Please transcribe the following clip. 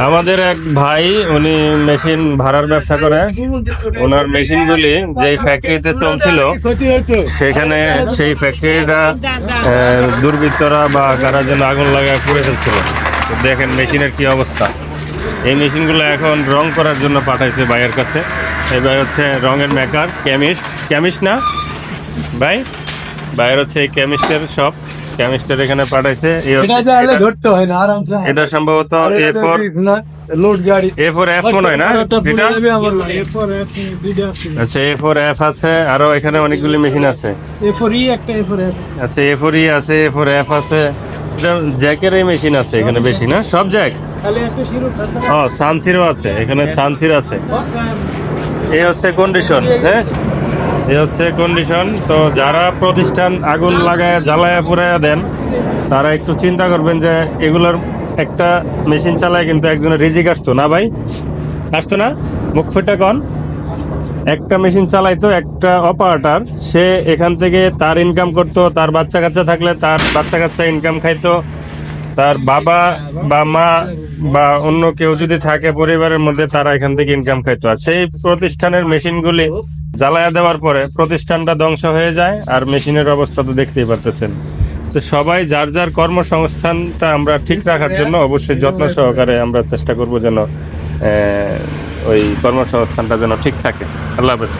আমাদের এক ভাই উনি মেশিন ভাড়ার ব্যবসা করে। ওনার মেশিনগুলি যে ফ্যাক্টরিতে চলছিল সেখানে সেই ফ্যাক্টরিটা দুর্বৃত্তরা বা কারা যেন আগুন লাগায় পুড়ে ফেলছিল। তো দেখেন মেশিনের কি অবস্থা। এই মেশিনগুলো এখন রং করার জন্য পাঠাইছে ভাইয়ের কাছে। এই ভাই হচ্ছে রঙের মেকার, কেমিস্ট না ভাই? ভাইয়ের হচ্ছে এই কেমিস্টের শপ। কেমিস্টের এখানে পাঠাইছে। এটা সম্ভবত A4F মনে হয় না এটা? আচ্ছা A4F আছে, আরো এখানে অনেকগুলি মেশিন আছে। আচ্ছা A4E আছে, A4F আছে, জ্যাকের এই মেশিন আছে এখানে বেশি না, সব জ্যাক। ও সানসিরও আছে এখানে, সানসির আছে। এই হচ্ছে কন্ডিশন। হ্যাঁ, এই হচ্ছে কন্ডিশন। তো যারা প্রতিষ্ঠান আগুন লাগায় জ্বালায়া পুরাইয়া দেন তারা একটু চিন্তা করবেন যে এগুলোর একটা মেশিন চালায় কিন্তু একজনের রিজিক আসতো না ভাই, আসতো না? মুখ ফুটে কন। একটা মেশিন চালাইতো একটা অপারেটর, সে এখান থেকে তার ইনকাম করতো, তার বাচ্চা কাচ্চা থাকলে তার বাচ্চা কাচ্চা ইনকাম খাইতো, তার বাবা বা মা বা অন্য কেউ যদি থাকে পরিবারের মধ্যে তারা এখান থেকে ইনকাম খাইতো। আর সেই প্রতিষ্ঠানের মেশিনগুলি জ্বালায়া দেওয়ার পরে প্রতিষ্ঠানটা ধ্বংস হয়ে যায়। আর মেশিনের অবস্থা তো দেখতেই পারতেছেন। তো সবাই যার যার কর্মসংস্থানটা আমরা ঠিক রাখার জন্য অবশ্যই যত্ন সহকারে আমরা চেষ্টা করবো যেন ওই কর্মসংস্থানটা যেন ঠিক থাকে। আল্লাহ হাফেজ।